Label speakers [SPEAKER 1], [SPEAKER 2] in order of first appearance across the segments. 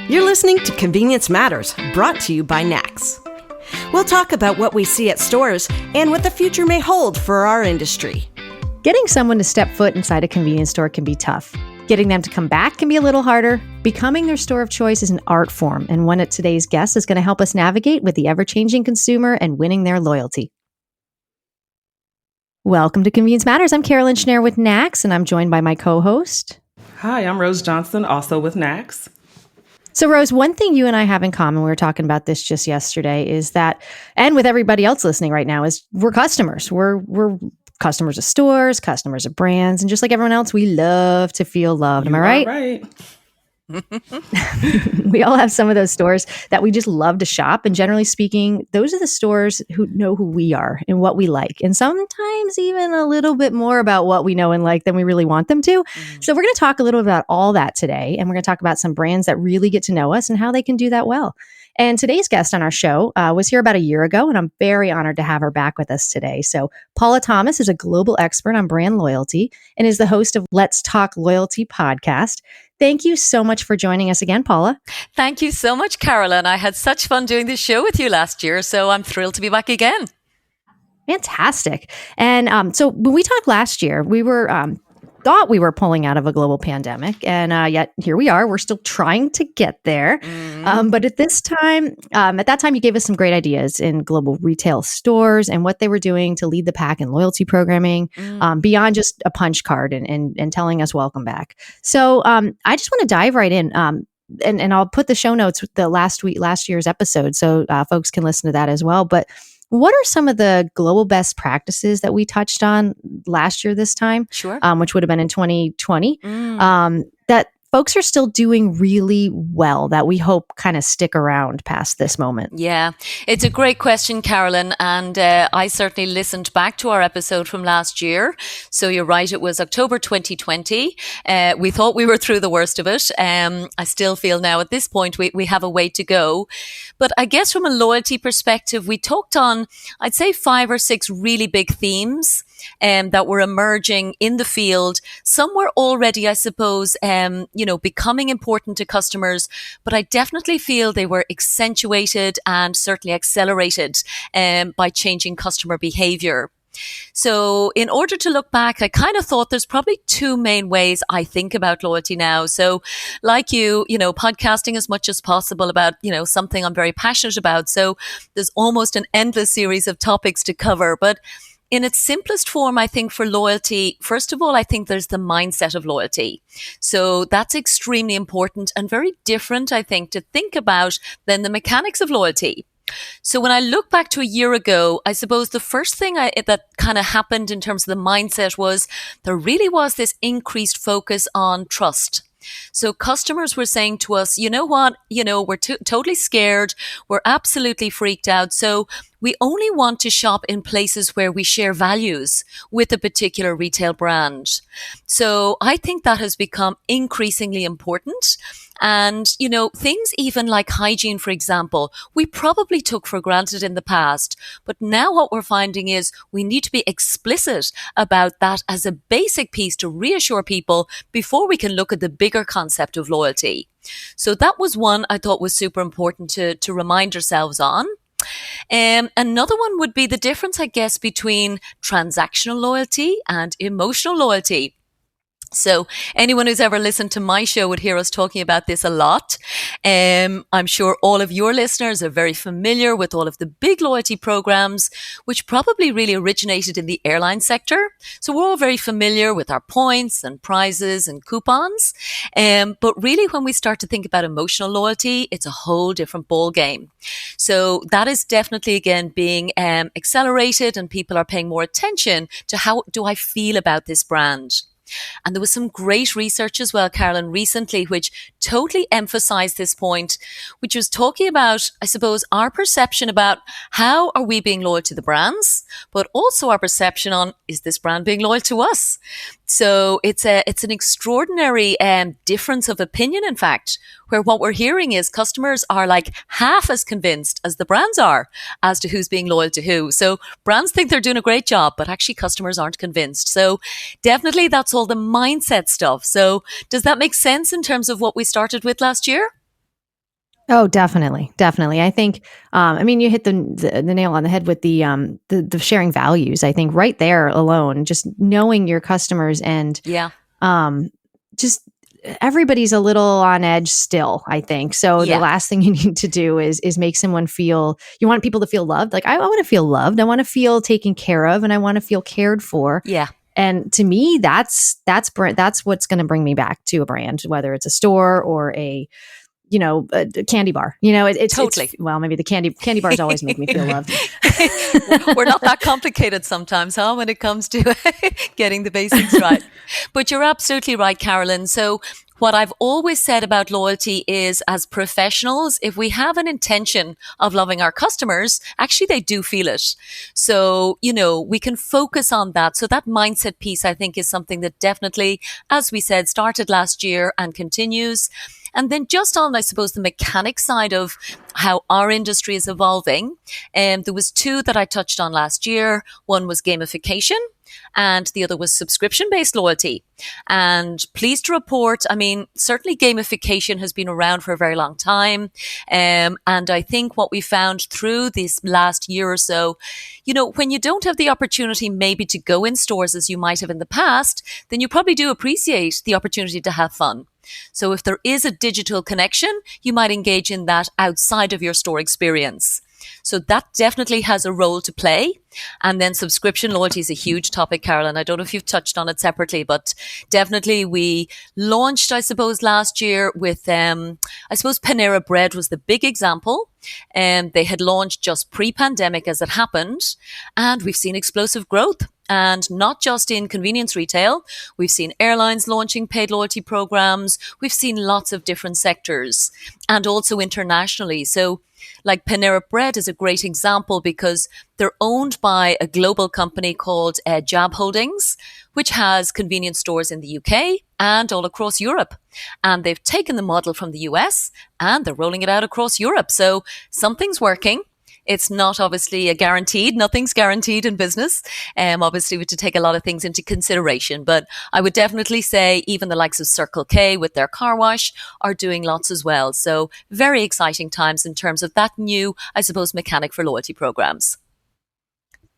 [SPEAKER 1] You're listening to Convenience Matters, brought to you by NACS. We'll talk about what we see at stores and what the future may hold for our industry.
[SPEAKER 2] Getting someone to step foot inside a convenience store can be tough. Getting them to come back can be a little harder. Becoming their store of choice is an art form, and one of today's guests is going to help us navigate with the ever-changing consumer and winning their loyalty. Welcome to Convenience Matters. I'm Carolyn Schnare with NACS, and I'm joined by my co-host.
[SPEAKER 3] Hi, I'm Rose Johnson, also with NACS.
[SPEAKER 2] So, Rose, one thing you and I have in common, we were talking about this just yesterday, is that, and with everybody else listening right now, is we're customers. We're customers of stores, customers of brands, and just like everyone else, we love to feel loved. Am I right?
[SPEAKER 3] Right.
[SPEAKER 2] We all have some of those stores that we just love to shop. And generally speaking, those are the stores who know who we are and what we like. And sometimes even a little bit more about what we know and like than we really want them to. So we're going to talk a little about all that today. And we're going to talk about some brands that really get to know us and how they can do that well. And today's guest on our show was here about a year ago, and I'm very honored to have her back with us today. So Paula Thomas is a global expert on brand loyalty and is the host of Let's Talk Loyalty podcast. Thank you so much for joining us again, Paula.
[SPEAKER 4] Thank you so much, Carolyn. I had such fun doing this show with you last year, so I'm thrilled to be back again.
[SPEAKER 2] Fantastic. And so when we talked last year, we were thought we were pulling out of a global pandemic, and yet here we are. We're still trying to get there. But at that time, you gave us some great ideas in global retail stores and what they were doing to lead the pack in loyalty programming beyond just a punch card and telling us welcome back. So I just want to dive right in. And I'll put the show notes with the last year's episode so folks can listen to that as well. But what are some of the global best practices that we touched on last year this time?
[SPEAKER 4] Sure.
[SPEAKER 2] Which would have been in 2020, that folks are still doing really well that we hope kind of stick around past this moment?
[SPEAKER 4] Yeah, it's a great question, Carolyn. And I certainly listened back to our episode from last year. So you're right, it was October 2020. We thought we were through the worst of it. I still feel now at this point we have a way to go. But I guess from a loyalty perspective, we talked on, I'd say 5 or 6 really big themes that were emerging in the field. Some were already, I suppose, becoming important to customers, but I definitely feel they were accentuated and certainly accelerated by changing customer behavior. So in order to look back, I kind of thought there's probably 2 main ways I think about loyalty now. So like you podcasting as much as possible about, something I'm very passionate about. So there's almost an endless series of topics to cover, but in its simplest form, I think for loyalty, first of all, I think there's the mindset of loyalty. So that's extremely important and very different, I think, to think about than the mechanics of loyalty. So when I look back to a year ago, I suppose the first thing that kind of happened in terms of the mindset was there really was this increased focus on trust. So customers were saying to us, you know what, we're totally scared. We're absolutely freaked out. So we only want to shop in places where we share values with a particular retail brand. So I think that has become increasingly important. And, things even like hygiene, for example, we probably took for granted in the past. But now what we're finding is we need to be explicit about that as a basic piece to reassure people before we can look at the bigger concept of loyalty. So that was one I thought was super important to remind ourselves on. Another one would be the difference, I guess, between transactional loyalty and emotional loyalty. So anyone who's ever listened to my show would hear us talking about this a lot. I'm sure all of your listeners are very familiar with all of the big loyalty programs, which probably really originated in the airline sector. So we're all very familiar with our points and prizes and coupons. But really, when we start to think about emotional loyalty, it's a whole different ball game. So that is definitely, again, being accelerated, and people are paying more attention to how do I feel about this brand. And there was some great research as well, Carolyn, recently, which totally emphasized this point, which was talking about, I suppose, our perception about how are we being loyal to the brands, but also our perception on, is this brand being loyal to us? So it's an extraordinary difference of opinion, in fact, where what we're hearing is customers are like half as convinced as the brands are as to who's being loyal to who. So brands think they're doing a great job, but actually customers aren't convinced. So definitely that's all the mindset stuff. So does that make sense in terms of what we started with last year?
[SPEAKER 2] Oh, definitely, definitely. I think, I mean, you hit the nail on the head with the sharing values. I think right there alone, just knowing your customers and
[SPEAKER 4] Yeah.
[SPEAKER 2] just everybody's a little on edge still, I think. So the
[SPEAKER 4] Yeah.
[SPEAKER 2] last thing you need to do is make someone feel, you want people to feel loved. Like I want to feel loved. I want to feel taken care of, and I want to feel cared for.
[SPEAKER 4] Yeah.
[SPEAKER 2] And to me, that's what's going to bring me back to a brand, whether it's a store or a candy bar.
[SPEAKER 4] Totally.
[SPEAKER 2] Well, maybe the candy bars always make me feel loved.
[SPEAKER 4] We're not that complicated sometimes, huh, when it comes to getting the basics right. But you're absolutely right, Carolyn. So what I've always said about loyalty is, as professionals, if we have an intention of loving our customers, actually they do feel it. So, we can focus on that. So that mindset piece, I think, is something that definitely, as we said, started last year and continues. And then just on, I suppose, the mechanic side of how our industry is evolving, there was two that I touched on last year. One was gamification, and the other was subscription-based loyalty. And pleased to report, I mean, certainly gamification has been around for a very long time. And I think what we found through this last year or so, when you don't have the opportunity maybe to go in stores as you might have in the past, then you probably do appreciate the opportunity to have fun. So if there is a digital connection, you might engage in that outside of your store experience. So that definitely has a role to play. And then subscription loyalty is a huge topic, Carolyn. I don't know if you've touched on it separately, but definitely we launched, I suppose, last year with, I suppose Panera Bread was the big example. They had launched just pre-pandemic as it happened, and we've seen explosive growth. And not just in convenience retail, we've seen airlines launching paid loyalty programs. We've seen lots of different sectors, and also internationally. So like Panera Bread is a great example because they're owned by a global company called Jab Holdings, which has convenience stores in the UK and all across Europe. And they've taken the model from the US and they're rolling it out across Europe. So something's working. It's not obviously nothing's guaranteed in business. Obviously, we have to take a lot of things into consideration. But I would definitely say even the likes of Circle K with their car wash are doing lots as well. So very exciting times in terms of that new, I suppose, mechanic for loyalty programs.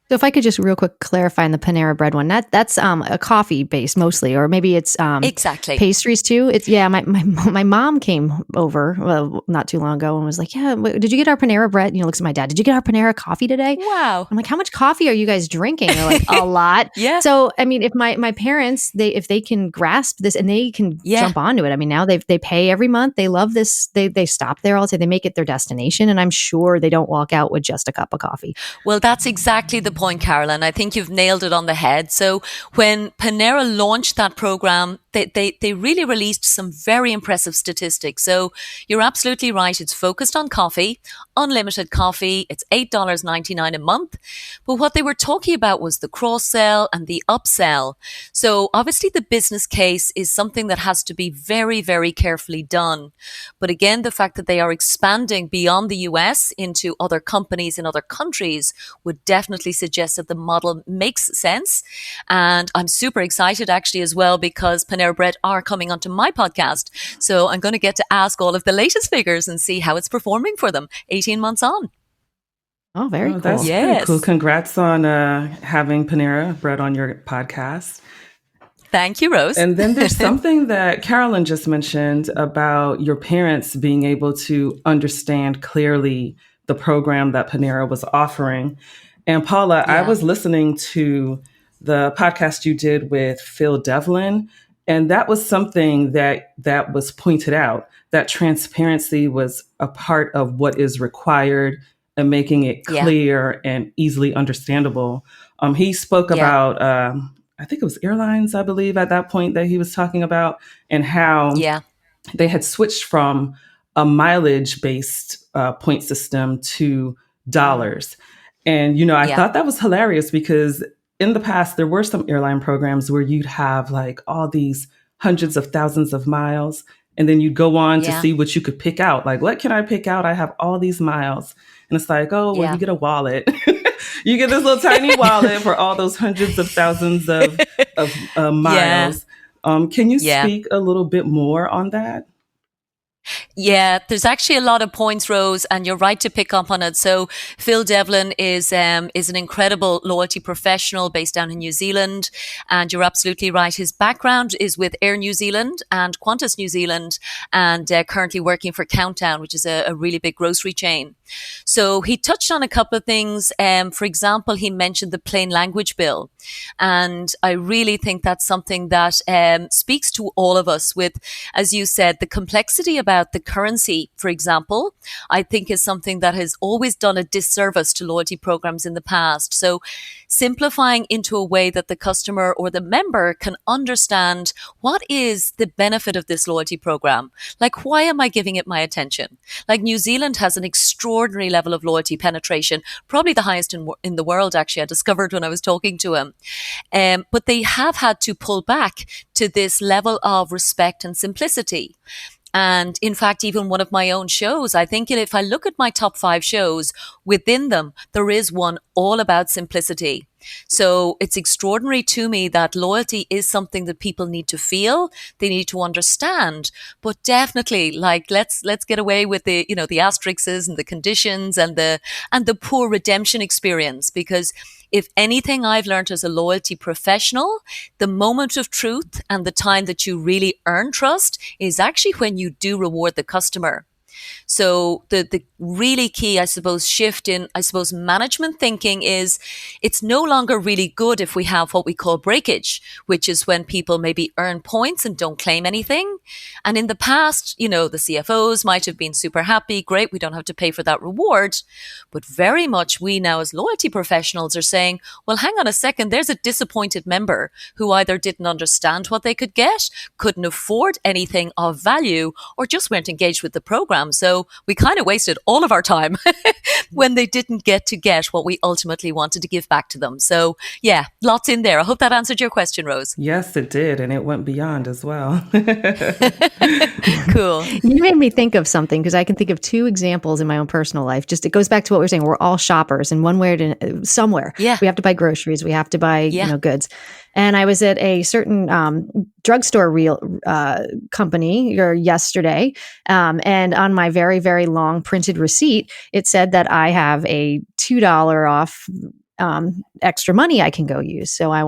[SPEAKER 2] So if I could just real quick clarify on the Panera Bread one, that's a coffee base mostly, or maybe it's
[SPEAKER 4] exactly
[SPEAKER 2] pastries too. It's my mom came over not too long ago and was like, yeah, did you get our Panera Bread? Looks at my dad. Did you get our Panera coffee today?
[SPEAKER 4] Wow.
[SPEAKER 2] I'm like, how much coffee are you guys drinking? They're like, a lot.
[SPEAKER 4] Yeah.
[SPEAKER 2] So I mean, if my parents if they can grasp this and they can jump onto it. I mean, now they pay every month. They love this. They stop there all day. They make it their destination, and I'm sure they don't walk out with just a cup of coffee.
[SPEAKER 4] Well, that's exactly the point, Carolyn. I think you've nailed it on the head. So when Panera launched that program, they really released some very impressive statistics. So you're absolutely right. It's focused on coffee, unlimited coffee. It's $8.99 a month. But what they were talking about was the cross-sell and the upsell. So obviously the business case is something that has to be very, very carefully done. But again, the fact that they are expanding beyond the US into other companies in other countries would definitely suggest that the model makes sense. And I'm super excited actually as well because Panera Bread are coming onto my podcast. So I'm going to get to ask all of the latest figures and see how it's performing for them 18 months on.
[SPEAKER 2] Oh, very cool.
[SPEAKER 3] That's pretty cool. Congrats on having Panera Bread on your podcast.
[SPEAKER 4] Thank you, Rose.
[SPEAKER 3] And then there's something that Carolyn just mentioned about your parents being able to understand clearly the program that Panera was offering. And Paula, I was listening to the podcast you did with Phil Devlin, and that was something that was pointed out, that transparency was a part of what is required and making it clear and easily understandable. He spoke about, I think it was airlines, I believe, at that point that he was talking about, and how they had switched from a mileage-based point system to dollars. And, I thought that was hilarious because in the past, there were some airline programs where you'd have like all these hundreds of thousands of miles, and then you'd go on to see what you could pick out. Like, what can I pick out? I have all these miles. And it's like, oh, well, you get a wallet. You get this little tiny wallet for all those hundreds of thousands of miles. Can you speak a little bit more on that?
[SPEAKER 4] Yeah, there's actually a lot of points, Rose, and you're right to pick up on it. So Phil Devlin is an incredible loyalty professional based down in New Zealand, and you're absolutely right. His background is with Air New Zealand and Qantas New Zealand, and currently working for Countdown, which is a really big grocery chain. So he touched on a couple of things. For example, he mentioned the plain language bill, and I really think that's something that speaks to all of us. With, as you said, the complexity about the currency, for example, I think is something that has always done a disservice to loyalty programs in the past. So simplifying into a way that the customer or the member can understand what is the benefit of this loyalty program. Like, why am I giving it my attention? Like, New Zealand has an extraordinary level of loyalty penetration, probably the highest in the world, actually, I discovered when I was talking to him. But they have had to pull back to this level of respect and simplicity. And in fact, even one of my own shows, I think if I look at my top 5 shows, within them, there is one all about simplicity. So it's extraordinary to me that loyalty is something that people need to feel, they need to understand, but definitely, like, let's get away with the, the asterisks and the conditions and the poor redemption experience. Because if anything I've learned as a loyalty professional, the moment of truth and the time that you really earn trust is actually when you do reward the customer. So the really key, I suppose, shift in, management thinking is it's no longer really good if we have what we call breakage, which is when people maybe earn points and don't claim anything. And in the past, the CFOs might have been super happy. Great, we don't have to pay for that reward. But very much we now as loyalty professionals are saying, well, hang on a second, there's a disappointed member who either didn't understand what they could get, couldn't afford anything of value, or just weren't engaged with the program. So we kind of wasted all of our time when they didn't get what we ultimately wanted to give back to them. So yeah, lots in there. I hope that answered your question, Rose.
[SPEAKER 3] Yes, it did. And it went beyond as well.
[SPEAKER 4] Cool.
[SPEAKER 2] You made me think of something, because I can think of 2 examples in my own personal life. Just, it goes back to what we were saying. We're all shoppers in one way or somewhere.
[SPEAKER 4] Yeah.
[SPEAKER 2] We have to buy groceries. We have to buy goods. And I was at a certain drugstore company yesterday, and on my very, very long printed receipt, it said that I have a $2 off extra money I can go use. So I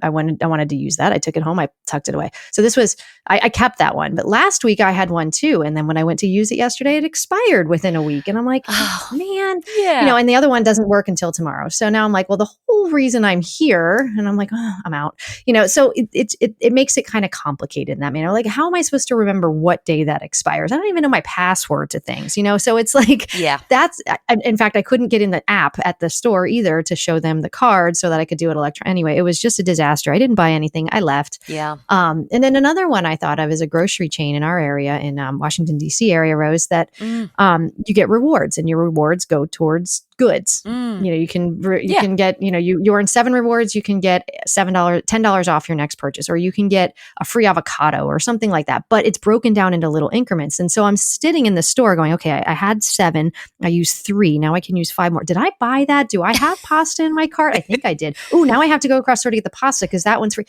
[SPEAKER 2] wanted to use that. I took it home. I tucked it away. So this was, I kept that one. But last week I had one too. And then when I went to use it yesterday, it expired within a week. And I'm like, oh man, and the other one doesn't work until tomorrow. So now I'm like, well, the whole reason I'm here, and I'm like, oh, I'm out, so it makes it kind of complicated in that manner. Like, how am I supposed to remember what day that expires? I don't even know my password to things, so it's like, in fact, I couldn't get in the app at the store either to show them the card so that I could do it Anyway, it was just a disaster. I didn't buy anything. I left.
[SPEAKER 4] Yeah.
[SPEAKER 2] And then another one I thought of is a grocery chain in our area, in Washington, D.C. area, Rose, that you get rewards, and your rewards go towards goods. You can get, you earn 7 rewards, you can get $10 off your next purchase, or you can get a free avocado or something like that. But it's broken down into little increments. And so I'm sitting in the store going, okay, I had 7, I used 3, now I can use 5 more. Did I buy that? Do I have pasta in my cart? I think I did. Oh, now I have to go across store to get the pasta because that one's free.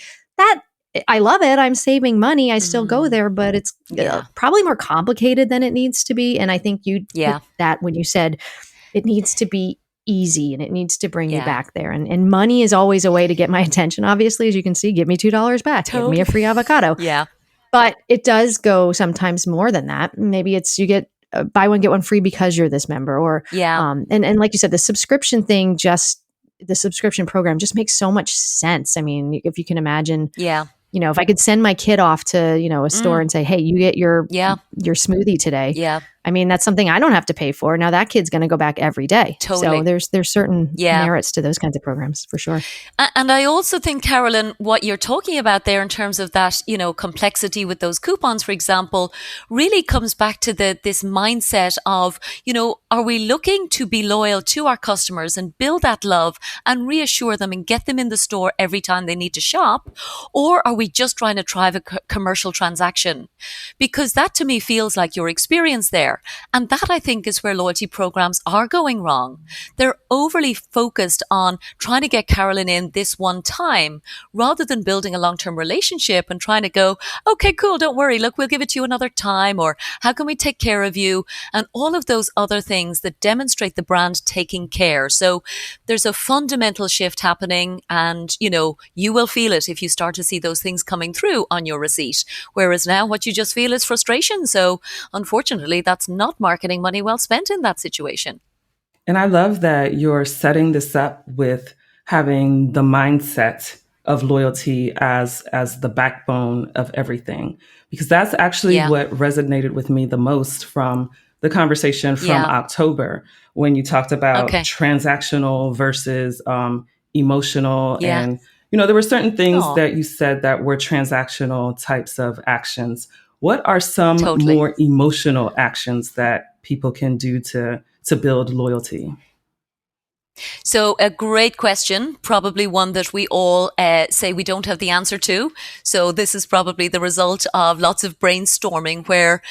[SPEAKER 2] I love it. I'm saving money. I still go there, but it's probably more complicated than it needs to be. And I think you hit that when you said it needs to be easy and it needs to bring you back there. And money is always a way to get my attention. Obviously, as you can see, give me $2 back, give me a free avocado.
[SPEAKER 4] Yeah.
[SPEAKER 2] But it does go sometimes more than that. Maybe it's you get buy one, get one free because you're this member, or and like you said, the subscription thing, the subscription program just makes so much sense. I mean, if you can imagine, if I could send my kid off to, a store and say, hey, you get your smoothie today.
[SPEAKER 4] Yeah.
[SPEAKER 2] I mean, that's something I don't have to pay for. Now that kid's going to go back every day.
[SPEAKER 4] Totally.
[SPEAKER 2] So there's certain merits to those kinds of programs for sure.
[SPEAKER 4] And I also think, Carolyn, what you're talking about there in terms of that, complexity with those coupons, for example, really comes back to this mindset of, are we looking to be loyal to our customers and build that love and reassure them and get them in the store every time they need to shop? Or are we just trying to drive a commercial transaction? Because that to me feels like your experience there. And that, I think, is where loyalty programs are going wrong. They're overly focused on trying to get Carolyn in this one time rather than building a long-term relationship and trying to go, okay, cool, don't worry, look, we'll give it to you another time, or how can we take care of you? And all of those other things that demonstrate the brand taking care. So there's a fundamental shift happening, and, you will feel it if you start to see those things coming through on your receipt. Whereas now what you just feel is frustration. So unfortunately, that's not marketing money well spent in that situation.
[SPEAKER 3] And I love that you're setting this up with having the mindset of loyalty as the backbone of everything, because that's actually what resonated with me the most from the conversation from October, when you talked about transactional versus emotional. And, there were certain things that you said that were transactional types of actions. What are some more emotional actions that people can do to build loyalty?
[SPEAKER 4] So a great question, probably one that we all say we don't have the answer to. So this is probably the result of lots of brainstorming, where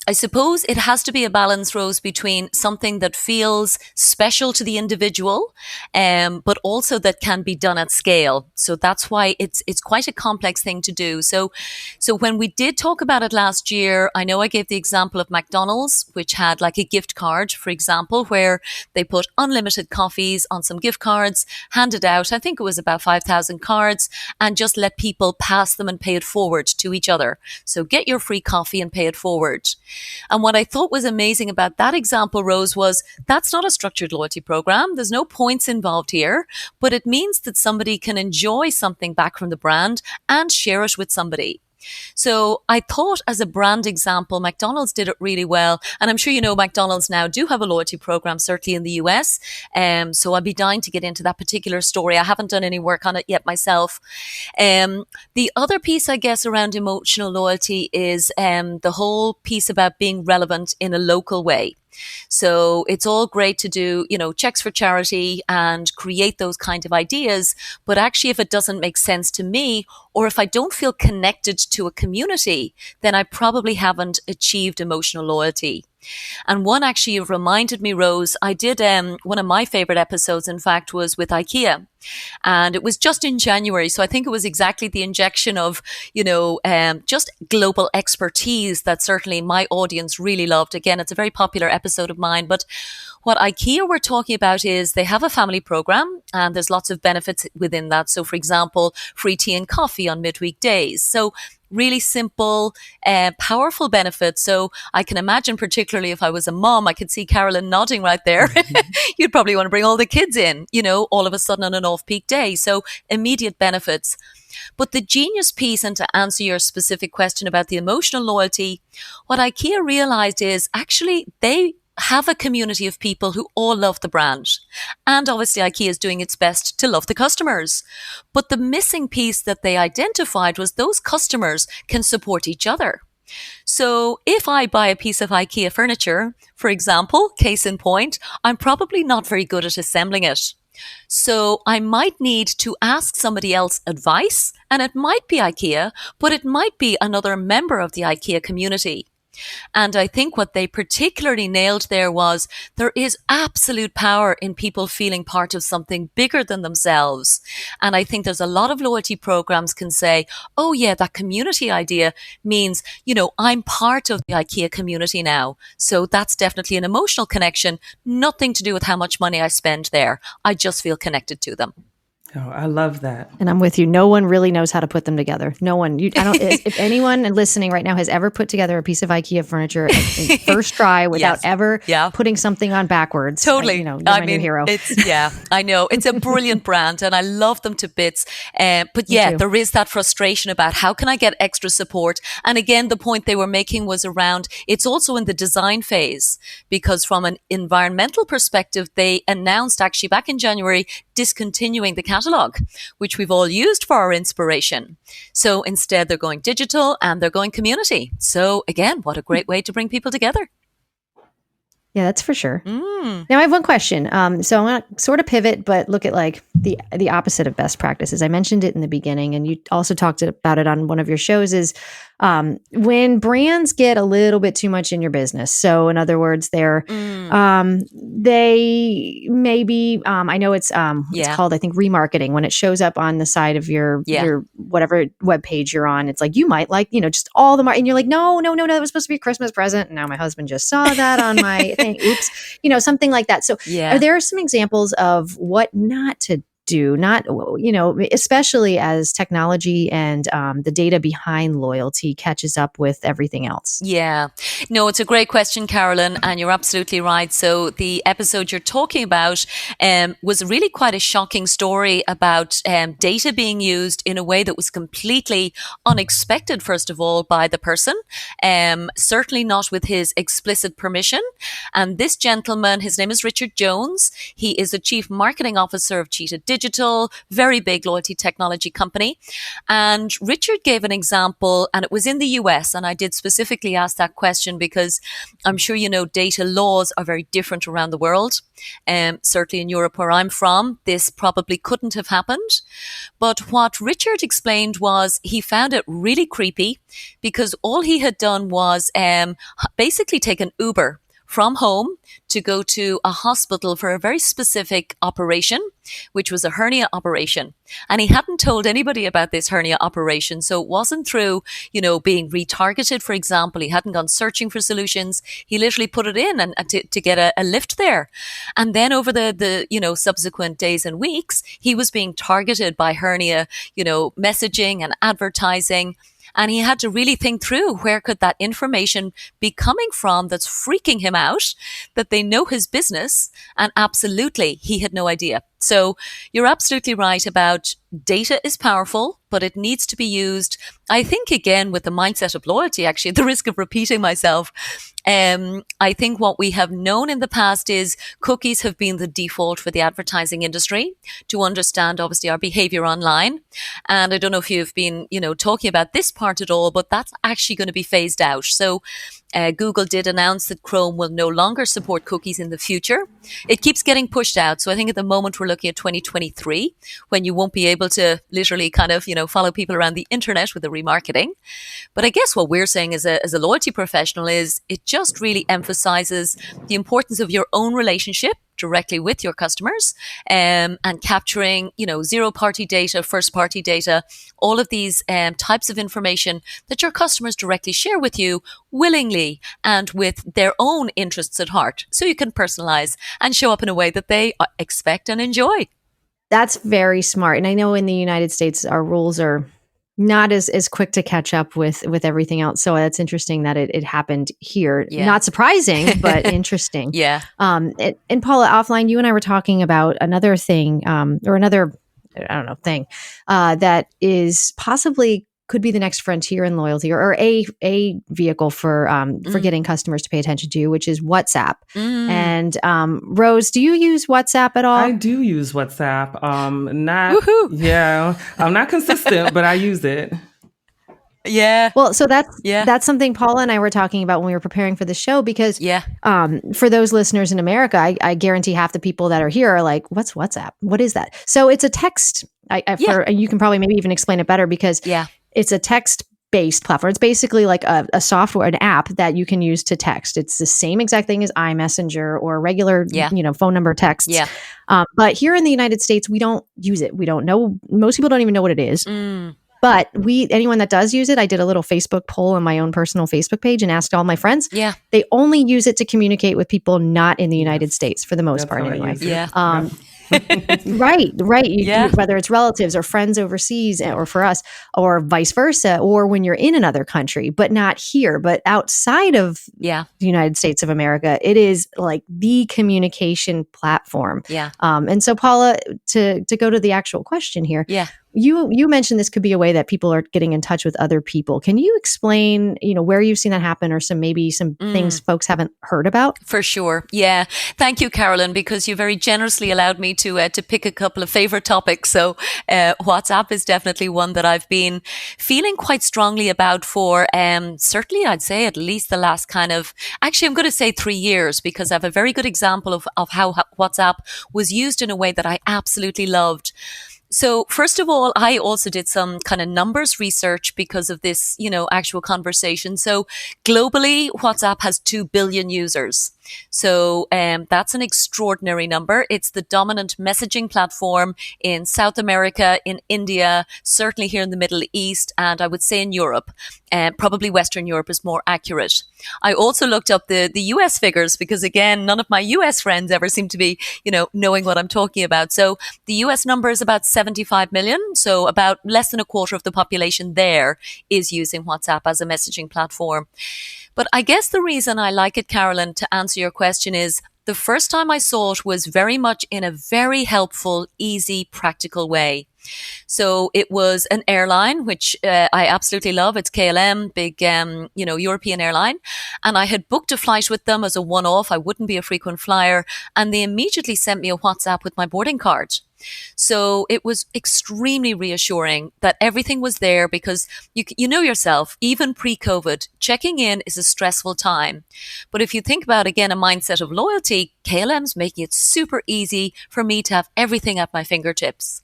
[SPEAKER 4] I suppose it has to be a balance, Rose, between something that feels special to the individual, but also that can be done at scale. So that's why it's quite a complex thing to do. So when we did talk about it last year, I know I gave the example of McDonald's, which had like a gift card, for example, where they put unlimited coffees on some gift cards, handed out, I think it was about 5,000 cards, and just let people pass them and pay it forward to each other. So get your free coffee and pay it forward. And what I thought was amazing about that example, Rose, was that's not a structured loyalty program. There's no points involved here, but it means that somebody can enjoy something back from the brand and share it with somebody. So I thought, as a brand example, McDonald's did it really well. And I'm sure McDonald's now do have a loyalty program, certainly in the US. So I'd be dying to get into that particular story. I haven't done any work on it yet myself. The other piece, I guess, around emotional loyalty is the whole piece about being relevant in a local way. So it's all great to do, checks for charity and create those kind of ideas. But actually, if it doesn't make sense to me, or if I don't feel connected to a community, then I probably haven't achieved emotional loyalty. And one actually reminded me, Rose, I did one of my favorite episodes, in fact, was with IKEA. And it was just in January. So I think it was exactly the injection of, just global expertise that certainly my audience really loved. Again, it's a very popular episode of mine. But what IKEA were talking about is they have a family program, and there's lots of benefits within that. So, for example, free tea and coffee on midweek days. So really simple, powerful benefits. So I can imagine, particularly if I was a mom, I could see Carolyn nodding right there. You'd probably want to bring all the kids in, all of a sudden on an off-peak day. So immediate benefits. But the genius piece, and to answer your specific question about the emotional loyalty, what IKEA realized is actually they have a community of people who all love the brand. And obviously IKEA is doing its best to love the customers. But the missing piece that they identified was those customers can support each other. So if I buy a piece of IKEA furniture, for example, case in point, I'm probably not very good at assembling it. So I might need to ask somebody else advice, and it might be IKEA, but it might be another member of the IKEA community. And I think what they particularly nailed there was there is absolute power in people feeling part of something bigger than themselves. And I think there's a lot of loyalty programs can say, oh yeah, that community idea means, I'm part of the IKEA community now. So that's definitely an emotional connection, nothing to do with how much money I spend there. I just feel connected to them.
[SPEAKER 3] Oh, I love that.
[SPEAKER 2] And I'm with you. No one really knows how to put them together. No one. If anyone listening right now has ever put together a piece of IKEA furniture in first try without ever putting something on backwards,
[SPEAKER 4] totally.
[SPEAKER 2] You're my new hero.
[SPEAKER 4] I know. It's a brilliant brand, and I love them to bits. But there is that frustration about how can I get extra support? And again, the point they were making was around it's also in the design phase, because from an environmental perspective, they announced actually back in January discontinuing the catalogue, which we've all used for our inspiration. So instead, they're going digital and they're going community. So again, what a great way to bring people together.
[SPEAKER 2] Yeah, that's for sure. Now I have one question. So I'm going to sort of pivot, but look at like the opposite of best practices. I mentioned it in the beginning, and you also talked about it on one of your shows. Is when brands get a little bit too much in your business. So in other words, they maybe I know it's called, I think, remarketing, when it shows up on the side of your whatever web page you're on. It's like, you might like, just all the and you're like, no, that was supposed to be a Christmas present. And now my husband just saw that on my thing. Oops, something like that. So are there some examples of what not to do, especially as technology and the data behind loyalty catches up with everything else?
[SPEAKER 4] Yeah. No, it's a great question, Carolyn, and you're absolutely right. So the episode you're talking about was really quite a shocking story about data being used in a way that was completely unexpected, first of all, by the person, certainly not with his explicit permission. And this gentleman, his name is Richard Jones. He is the Chief Marketing Officer of Cheetah Digital, very big loyalty technology company. And Richard gave an example, and it was in the US. And I did specifically ask that question because I'm sure data laws are very different around the world. Certainly in Europe, where I'm from, this probably couldn't have happened. But what Richard explained was he found it really creepy because all he had done was basically take an Uber from home to go to a hospital for a very specific operation, which was a hernia operation. And he hadn't told anybody about this hernia operation. So it wasn't through, being retargeted, for example. He hadn't gone searching for solutions. He literally put it in and to get a lift there. And then over the subsequent days and weeks, he was being targeted by hernia, messaging and advertising. And he had to really think through, where could that information be coming from that's freaking him out, that they know his business, and absolutely he had no idea. So you're absolutely right about data is powerful, but it needs to be used, I think, again, with the mindset of loyalty, actually, at the risk of repeating myself. I think what we have known in the past is cookies have been the default for the advertising industry to understand, obviously, our behavior online. And I don't know if you've been, talking about this part at all, but that's actually going to be phased out. So Google did announce that Chrome will no longer support cookies in the future. It keeps getting pushed out. So I think at the moment we're looking at 2023, when you won't be able to literally kind of, follow people around the internet with the remarketing. But I guess what we're saying as a loyalty professional is it just really emphasizes the importance of your own relationship directly with your customers, and capturing, zero-party data, first-party data, all of these types of information that your customers directly share with you willingly and with their own interests at heart. So you can personalize and show up in a way that they expect and enjoy.
[SPEAKER 2] That's very smart. And I know in the United States, our rules are not as quick to catch up with everything else. So that's interesting that it happened here. Yeah. Not surprising, but interesting.
[SPEAKER 4] Yeah.
[SPEAKER 2] And Paula, offline, you and I were talking about another thing, or another, thing that is possibly could be the next frontier in loyalty, or a vehicle for getting customers to pay attention to, which is WhatsApp. And Rose, do you use WhatsApp at all?
[SPEAKER 3] I do use WhatsApp. I'm not consistent, but I use it.
[SPEAKER 4] Yeah.
[SPEAKER 2] Well, so that's something Paula and I were talking about when we were preparing for the show, because for those listeners in America, I guarantee half the people that are here are like, what's WhatsApp? What is that? So it's a text. You can probably maybe even explain it better, because it's a text-based platform. It's basically like a software, an app that you can use to text. It's the same exact thing as iMessenger or regular, phone number texts. Yeah. But here in the United States, we don't use it. We don't know. Most people don't even know what it is. But anyone that does use it, I did a little Facebook poll on my own personal Facebook page and asked all my friends. Yeah. They only use it to communicate with people not in the United States, for the most part anyway.
[SPEAKER 4] Yeah.
[SPEAKER 2] Right. Whether it's relatives or friends overseas, or for us, or vice versa, or when you're in another country, but not here, but outside of the United States of America, it is like the communication platform. Yeah. And so Paula, to go to the actual question here, you mentioned this could be a way that people are getting in touch with other people. Can you explain, where you've seen that happen, or some things folks haven't heard about?
[SPEAKER 4] For sure. Yeah. Thank you, Carolyn, because you very generously allowed me to pick a couple of favorite topics. So WhatsApp is definitely one that I've been feeling quite strongly about for certainly, I'd say, at least the last actually, I'm going to say 3 years, because I have a very good example of how WhatsApp was used in a way that I absolutely loved. So first of all, I also did some kind of numbers research because of this, actual conversation. So globally, WhatsApp has 2 billion users. So that's an extraordinary number. It's the dominant messaging platform in South America, in India, certainly here in the Middle East, and I would say in Europe. Probably Western Europe is more accurate. I also looked up the US figures, because again, none of my US friends ever seem to be, knowing what I'm talking about. So the US number is about 75 million. So about less than a quarter of the population there is using WhatsApp as a messaging platform. But I guess the reason I like it, Carolyn, to answer your question, is the first time I saw it was very much in a very helpful, easy, practical way. So it was an airline, which I absolutely love. It's KLM, big, European airline. And I had booked a flight with them as a one-off. I wouldn't be a frequent flyer. And they immediately sent me a WhatsApp with my boarding card. So it was extremely reassuring that everything was there, because you know yourself, even pre-COVID, checking in is a stressful time. But if you think about, again, a mindset of loyalty, KLM's making it super easy for me to have everything at my fingertips.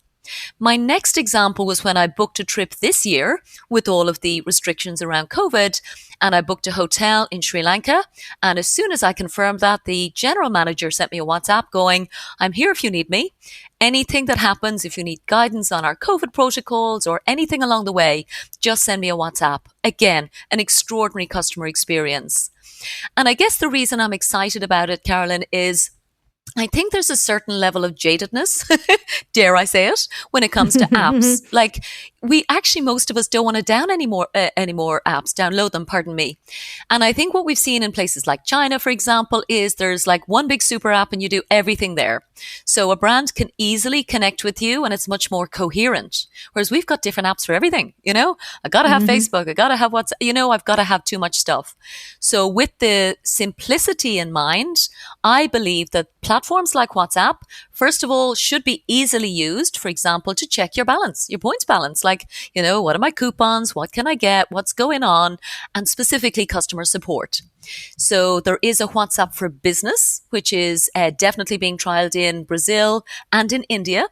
[SPEAKER 4] My next example was when I booked a trip this year with all of the restrictions around COVID, and I booked a hotel in Sri Lanka. And as soon as I confirmed that, the general manager sent me a WhatsApp going, "I'm here if you need me. Anything that happens, if you need guidance on our COVID protocols or anything along the way, just send me a WhatsApp." Again, an extraordinary customer experience. And I guess the reason I'm excited about it, Carolyn, is I think there's a certain level of jadedness, dare I say it, when it comes to apps. Like, we actually, most of us don't want to download them, pardon me. And I think what we've seen in places like China, for example, is there's like one big super app and you do everything there. So a brand can easily connect with you and it's much more coherent. Whereas we've got different apps for everything, I got to have Facebook, I got to have WhatsApp, I've got to have too much stuff. So with the simplicity in mind, I believe that platforms like WhatsApp, first of all, should be easily used, for example, to check your balance, your points balance. Like, what are my coupons? What can I get? What's going on? And specifically customer support. So there is a WhatsApp for business, which is definitely being trialed in Brazil and in India.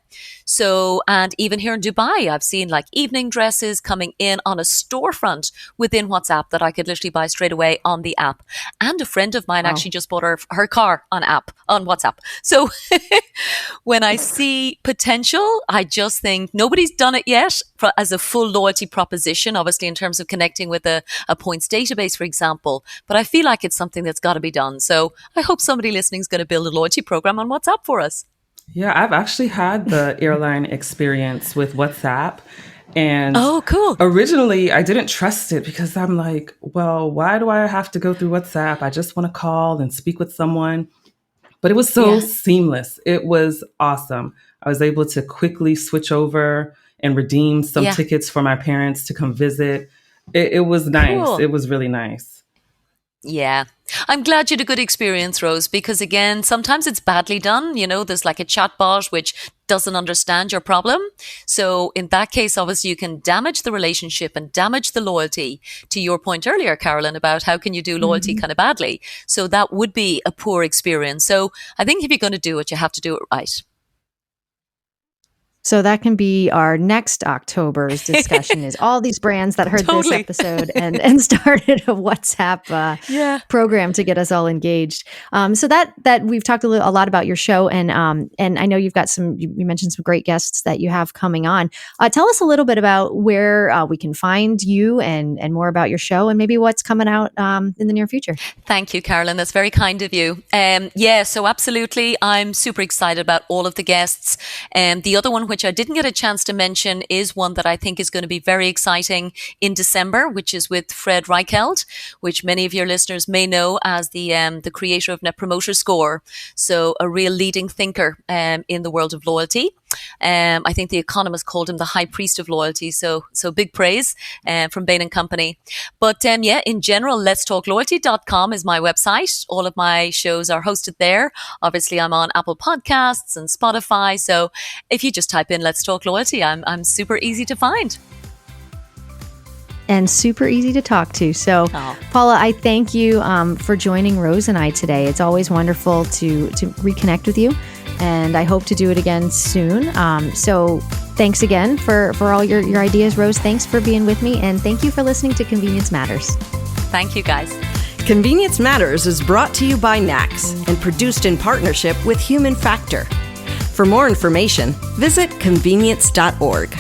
[SPEAKER 4] So, and even here in Dubai, I've seen like evening dresses coming in on a storefront within WhatsApp that I could literally buy straight away on the app. And a friend of mine actually just bought her car on WhatsApp. So when I see potential, I just think nobody's done it yet as a full loyalty proposition, obviously in terms of connecting with a points database, for example. But I feel like it's something that's got to be done. So I hope somebody listening is going to build a loyalty program on WhatsApp for us.
[SPEAKER 3] Yeah, I've actually had the airline experience with WhatsApp. And
[SPEAKER 4] oh, cool.
[SPEAKER 3] Originally, I didn't trust it because I'm like, well, why do I have to go through WhatsApp? I just want to call and speak with someone. But it was so seamless. It was awesome. I was able to quickly switch over and redeem some tickets for my parents to come visit. It was nice. Cool. It was really nice.
[SPEAKER 4] Yeah. I'm glad you had a good experience, Rose, because again, sometimes it's badly done. There's like a chatbot which doesn't understand your problem. So in that case, obviously, you can damage the relationship and damage the loyalty, to your point earlier, Carolyn, about how can you do loyalty kind of badly. So that would be a poor experience. So I think if you're going to do it, you have to do it right.
[SPEAKER 2] So that can be our next October's discussion is all these brands that heard this episode and started a WhatsApp program to get us all engaged. So that we've talked a lot about your show and I know you've got you mentioned some great guests that you have coming on. Tell us a little bit about where we can find you and more about your show and maybe what's coming out in the near future.
[SPEAKER 4] Thank you, Carolyn. That's very kind of you. So absolutely. I'm super excited about all of the guests. The other one, which which I didn't get a chance to mention, is one that I think is going to be very exciting in December, which is with Fred Reichelt, which many of your listeners may know as the creator of Net Promoter Score. So a real leading thinker in the world of loyalty. I think The Economist called him the high priest of loyalty. So big praise from Bain and Company. But in general, letstalkloyalty.com is my website. All of my shows are hosted there. Obviously, I'm on Apple Podcasts and Spotify. So if you just type in Let's Talk Loyalty, I'm super easy to find.
[SPEAKER 2] And super easy to talk to. So, Paula, I thank you for joining Rose and I today. It's always wonderful to reconnect with you, and I hope to do it again soon. So thanks again for all your ideas, Rose. Thanks for being with me, and thank you for listening to Convenience Matters.
[SPEAKER 4] Thank you, guys.
[SPEAKER 1] Convenience Matters is brought to you by NACS and produced in partnership with Human Factor. For more information, visit convenience.org.